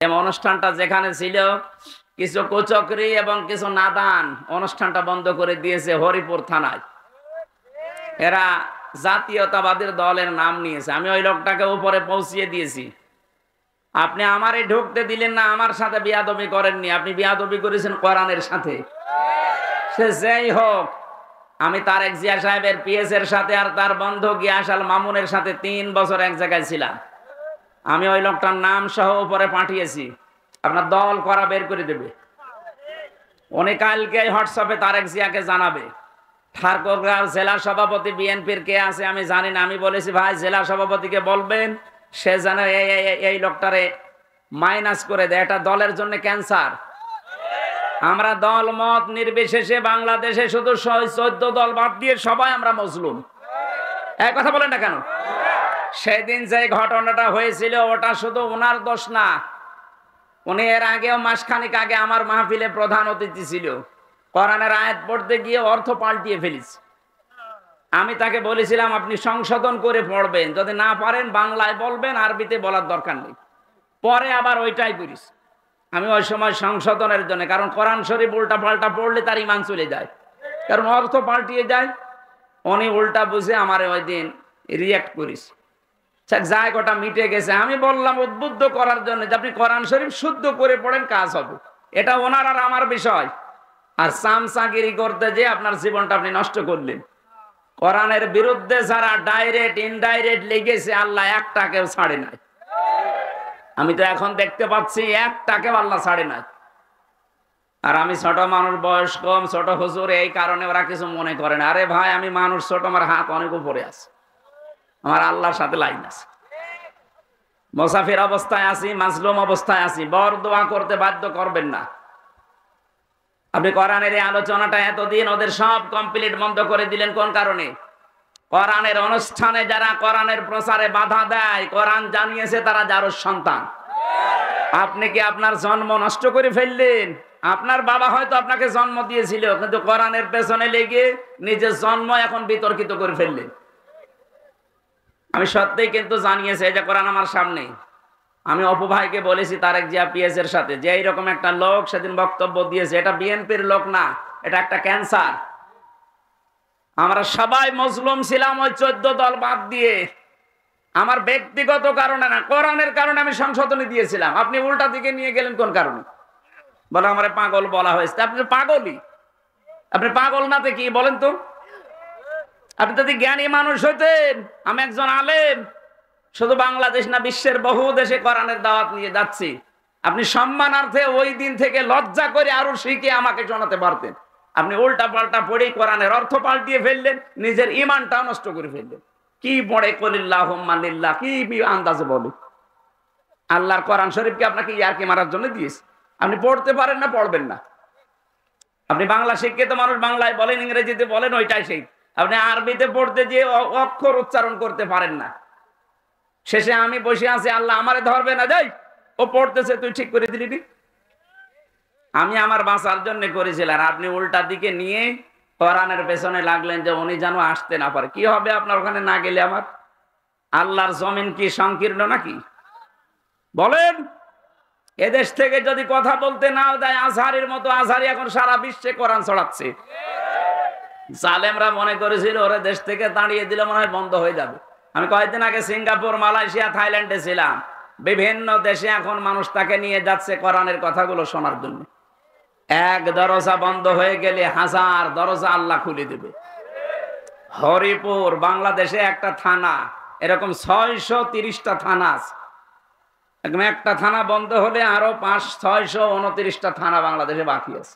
অনুষ্ঠানটা যেখানে ছিল কিছু কুচক্রী এবং কিছু নাদান অনুষ্ঠানটা বন্ধ করে দিয়েছে হরিপুর থানায়। এরা জাতীয়তাবাদীর দলের নাম নিয়েছে। আমি ওই লোকটাকে উপরে পৌঁছিয়ে দিয়েছি। আপনি আমারে ঢুকতে দিলেন না, আমার সাথে বিয়াদবি করেননি, আপনি বিয়াদবি করেছেন কোরআনের সাথে। সে যেই হোক, আমি তারেক জিয়া সাহেবের পিএস এর সাথে আর তার বন্ধু গিয়াস আল মামুনের সাথে 3 বছর এক জায়গায় ছিলাম। আমি ওই লোকটার নাম সহ উপরে পাঠিয়েছি, আপনার দল করা বের করে দেবে। উনি কালকে হোয়াটসঅ্যাপে তারেক জিয়াকে জানাবে। ঠাকুরগাঁও জেলা সভাপতি বিএনপির কে আছে আমি জানি না। আমি বলেছি ভাই জেলা সভাপতিকে বলবেন সে যেন এই লোকটারে মাইনাস করে দেয়, এটা দলের জন্য ক্যান্সার। আমরা দল মত নির্বিশেষে বাংলাদেশে শুধু 14 দল বাদ দিয়ে সবাই আমরা মজলুম। এক কথা বলেন না কেন? সেদিন যে ঘটনাটা হয়েছিল ওটা শুধু ওনার দোষ না। উনি এর আগেও মাসখানিক আগে আমার মাহফিলে প্রধান অতিথি ছিল। কোরআনের আয়াত পড়তে গিয়ে অর্থ পাল্টিয়ে ফেলেছে। আমি তাকে বলেছিলাম আপনি সংশোধন করে পড়বেন, যদি না পারেন বাংলায় বলবেন, আরবিতে বলার দরকার নেই। পরে আবার ওইটাই করিস। আমি ওই সময় সংশোধনের জন্য, কারণ কোরআন শরীফ উল্টা পাল্টা পড়লে তার ইমান চলে যায়, কারণ অর্থ পাল্টিয়ে যায়। উনি উল্টা বুঝে আমার ওই দিন রিয়াক্ট করিস। যাই গোটা মিটে গেছে। আমি বললাম উদ্বুদ্ধ করার জন্য যে আপনি কোরআন শরীফ শুদ্ধ করে পড়েন, কাজ হবে। এটা ওনার আর আমার বিষয়। আর চামচাগিরি করতে যে আপনার জীবনটা আপনি নষ্ট করলেন। কোরআনের বিরুদ্ধে যারা ডাইরেক্ট ইনডাইরেক্ট লেগেছে আল্লাহ একটাকেও ছাড়ে নাই। আমি তো এখন দেখতে পাচ্ছি একটাকেও আল্লাহ ছাড়ে নাই। আর আমি ছোট মানুষ, বয়স কম, ছোট হুজুর, এই কারণে ওরা কিছু মনে করে না। আরে ভাই আমি মানুষ ছোট, আমার হাত অনেক উপরে আছে, আমার আল্লাহর সাথে লাইন আছে। মুসাফির অবস্থায় আছি, মাজলুম অবস্থায় আছি, বর দোয়া করতে বাধ্য করবেন না। আপনি কোরআনের এই আলোচনাটা এতদিন ওদের সব কমপ্লিট বন্ধ করে দিলেন কোন কারণে? কোরআনের অনুষ্ঠানে যারা কোরআনের প্রচারে বাধা দেয়, কোরআন জানিয়েছে তারা যারোর সন্তান। আপনি কি আপনার জন্ম নষ্ট করে ফেললেন? আপনার বাবা হয়তো আপনাকে জন্ম দিয়েছিল, কিন্তু কোরআনের পেছনে লেগে নিজের জন্ম এখন বিতর্কিত করে ফেললেন। আমি সত্যিই কিন্তু জানিয়েছি, এই যে কোরআন আমার সামনে। আমি অপু ভাইকে বলেছি তারেক জিয়া পিএস এর সাথে যে এইরকম একটা লোক সেদিন বক্তব্য দিয়েছে, এটা বিএনপির লোক না, এটা একটা ক্যান্সার। আমরা সবাই মজলুম ছিলাম ওই 14 দল বাদ দিয়ে। আমার ব্যক্তিগত কারণে না, কোরআনের কারণে আমি সংশোধনী দিয়েছিলাম। আপনি উল্টা দিকে নিয়ে গেলেন কোন কারণে? বলে আমার পাগল বলা হয়েছে। আপনি পাগলই, আপনি পাগল না তো কি বলেন তো? আপনি যদি জ্ঞানী মানুষ হতেন। আমি একজন আলেম, শুধু বাংলাদেশ না বিশ্বের বহু দেশে কোরআনের দাওয়াত নিয়ে যাচ্ছি। আপনি সম্মানার্থে ওই দিন থেকে লজ্জা করে আরো শিখে আমাকে শোনাতে পারতেন। আপনি উল্টা পাল্টা পড়ে কোরআনের অর্থ পাল্টিয়ে ফেললেন, নিজের ইমানটাও নষ্ট করে ফেললেন। কি পড়ে কলিল্লাহুম্মা লিল্লাহ, কি আন্দাজে বলে? আল্লাহর কোরআন শরীফকে আপনাকে ইয়ারকি মারার জন্য দিয়েছে। আপনি পড়তে পারেন না, পড়বেন না। আপনি বাংলা শিক্ষিত মানুষ, বাংলায় বলেন, ইংরেজিতে বলেন, ওইটাই সেই। আপনি আরবিতে পড়তে গিয়ে অক্ষর উচ্চারণ করতে পারেন না। শেষে আমি বসে আছি, আল্লাহ আমারে ধরবে না, যাই ও পড়তেছে তুই ঠিক করে দিলি। আমি আমার বাঁচার জন্য করেছিলাম, আর আপনি উল্টা দিকে নিয়ে কোরআনের পেছনে লাগলেন যে উনি যেন আসতে না পারে। কি হবে আপনার ওখানে না গেলে? আমার আল্লাহর জমিন কি সংকীর্ণ নাকি? বলেন। এদেশ থেকে যদি কথা বলতে নাও দেয়, আজহারের মতো আজহারি এখন সারা বিশ্বে কোরআন ছড়াচ্ছে। জালেমরা মনে করেছিল ওরা দেশ থেকে দাঁড়িয়ে দিলে মনে হয় বন্ধ হয়ে যাবে। আমি কয়েকদিন আগে সিঙ্গাপুর, মালয়েশিয়া, থাইল্যান্ডে ছিলাম। বিভিন্ন দেশে এখন মানুষ তাকে নিয়ে যাচ্ছে কোরআনের কথাগুলো শোনার জন্য। এক দরজা বন্ধ হয়ে গেলে 1000 দরজা আল্লাহ খুলে দেবে। হরিপুর বাংলাদেশে একটা থানা, এরকম 630টা থানা আছে। একটা থানা বন্ধ হলে আরো 629টা থানা বাংলাদেশে বাকি আছে।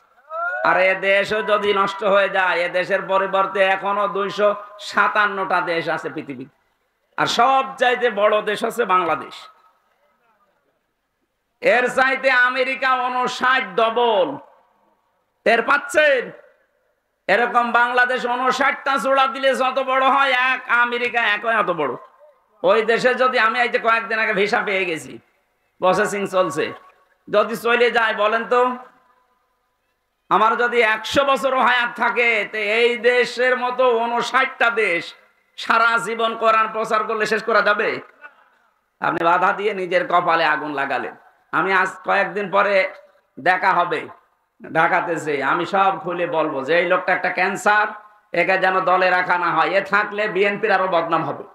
আর এ দেশও যদি নষ্ট হয়ে যায়, এ দেশের পরিবর্তে এখনো 257টা দেশ আছে পৃথিবীতে। আর সব চাইতে বড় দেশ হচ্ছে বাংলাদেশ। এর চাইতে আমেরিকা 59 ডবল। টের পাচ্ছেন? এরকম বাংলাদেশ 59টা চূড়া দিলে যত বড় হয়, এক আমেরিকা একই এত বড়। ওই দেশে যদি আমি এই যে কয়েকদিন আগে ভিসা পেয়ে গেছি, প্রসেসিং চলছে, যদি চলে যায় বলেন তো, আমার যদি 100 বছরও হায়াত থাকে, তো এই দেশের মতো 59টা দেশ সারা জীবন কোরআন প্রচার করলে শেষ করা যাবে? আপনি বাধা দিয়ে নিজের কপালে আগুন লাগালেন। আমি আজ কয়েকদিন পরে দেখা হবে ঢাকাতে, যে আমি সব খুলে বলবো যে এই লোকটা একটা ক্যান্সার, একে যেন দলে রাখা না হয়, এ থাকলে বিএনপির আরো বদনাম হবে।